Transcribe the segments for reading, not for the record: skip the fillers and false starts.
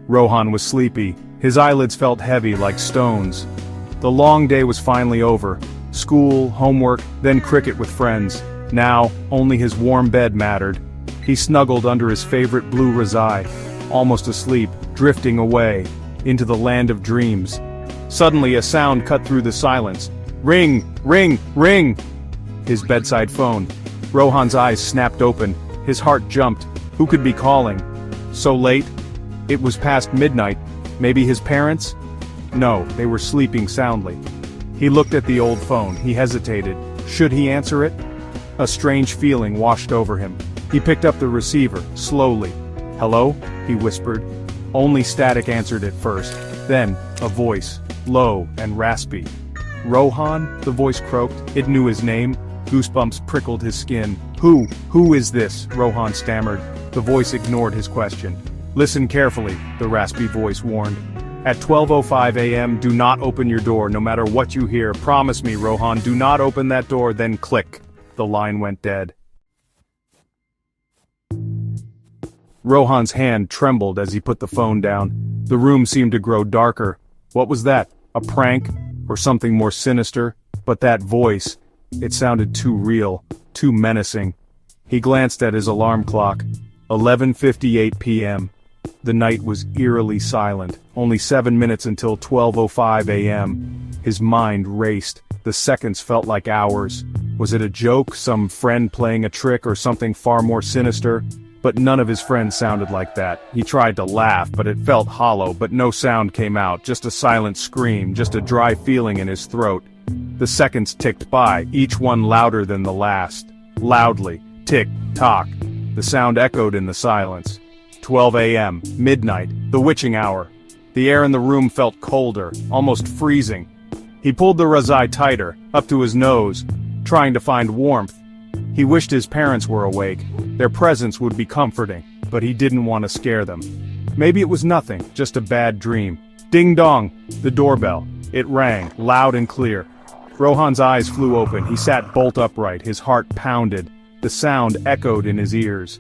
Rohan was sleepy. His eyelids felt heavy like stones. The long day was finally over. School, homework, then cricket with friends. Now, only his warm bed mattered. He snuggled under his favorite blue razai, almost asleep, drifting away, into the land of dreams. Suddenly a sound cut through the silence. Ring! Ring! Ring! His bedside phone. Rohan's eyes snapped open. His heart jumped. Who could be calling? So late? It was past midnight. Maybe his parents? No, they were sleeping soundly. He looked at the old phone. He hesitated. Should he answer it? A strange feeling washed over him. He picked up the receiver, slowly. Hello? He whispered. Only static answered at first. Then, a voice, low and raspy. Rohan? The voice croaked. It knew his name. Goosebumps prickled his skin. Who is this? Rohan stammered. The voice ignored his question. Listen carefully, the raspy voice warned. At 12:05 a.m., do not open your door, no matter what you hear. Promise me, Rohan, do not open that door, then click. The line went dead. Rohan's hand trembled as he put the phone down. The room seemed to grow darker. What was that? A prank? Or something more sinister? But that voice, it sounded too real, too menacing. He glanced at his alarm clock. 11:58 p.m. The night was eerily silent. Only 7 minutes until 12:05 a.m. His mind raced. The seconds felt like hours. Was it a joke, some friend playing a trick, or something far more sinister? But none of his friends sounded like that. He tried to laugh, but it felt hollow, but no sound came out, just a silent scream, just a dry feeling in his throat. The seconds ticked by, each one louder than the last. Loudly. Tick-tock. The sound echoed in the silence. 12 a.m., midnight, the witching hour. The air in the room felt colder, almost freezing. He pulled the razai tighter, up to his nose, trying to find warmth. He wished his parents were awake. Their presence would be comforting, but he didn't want to scare them. Maybe it was nothing, just a bad dream. Ding-dong! The doorbell. It rang, loud and clear. Rohan's eyes flew open. He sat bolt upright, his heart pounded. The sound echoed in his ears.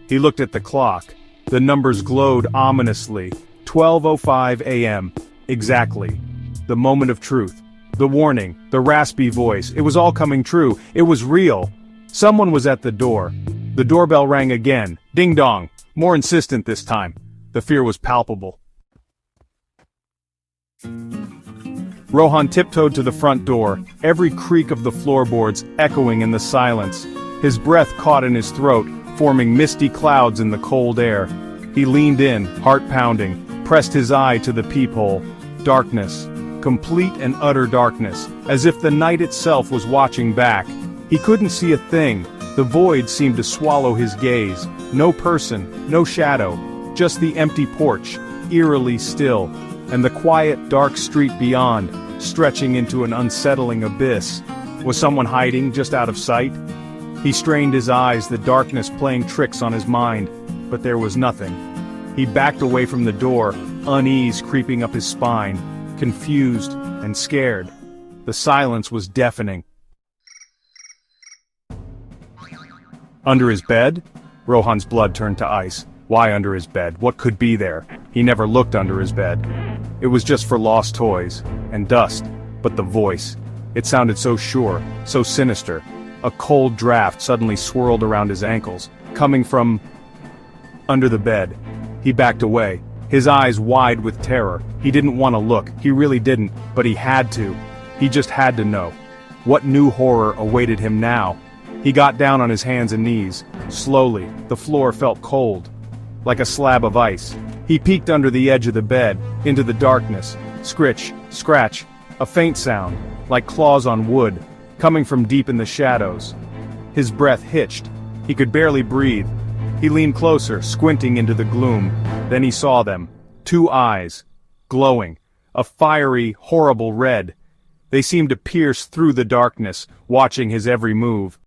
He looked at the clock. The numbers glowed ominously. 12:05 a.m. Exactly. The moment of truth. The warning, the raspy voice, it was all coming true. It was real. Someone was at the door. The doorbell rang again. Ding-dong. More insistent this time. The fear was palpable. Rohan tiptoed to the front door, every creak of the floorboards echoing in the silence. His breath caught in his throat, forming misty clouds in the cold air. He leaned in, heart pounding, pressed his eye to the peephole. Darkness. Complete and utter darkness, as if the night itself was watching back. He couldn't see a thing. The void seemed to swallow his gaze. No person, no shadow, just the empty porch, eerily still, and the quiet, dark street beyond, stretching into an unsettling abyss. Was someone hiding just out of sight? He strained his eyes, the darkness playing tricks on his mind, but there was nothing. He backed away from the door, unease creeping up his spine, confused and scared. The silence was deafening. Under his bed? Rohan's blood turned to ice. Why under his bed? What could be there? He never looked under his bed. It was just for lost toys and dust. But the voice. It sounded so sure, so sinister. A cold draft suddenly swirled around his ankles, coming from under the bed. He backed away, his eyes wide with terror. He didn't want to look, he really didn't, but he had to. He just had to know. What new horror awaited him now? He got down on his hands and knees. Slowly, the floor felt cold, like a slab of ice. He peeked under the edge of the bed, into the darkness. Scritch, scratch, a faint sound, like claws on wood, coming from deep in the shadows. His breath hitched. He could barely breathe. He leaned closer, squinting into the gloom. Then he saw them. 2 eyes. Glowing. A fiery, horrible red. They seemed to pierce through the darkness, watching his every move.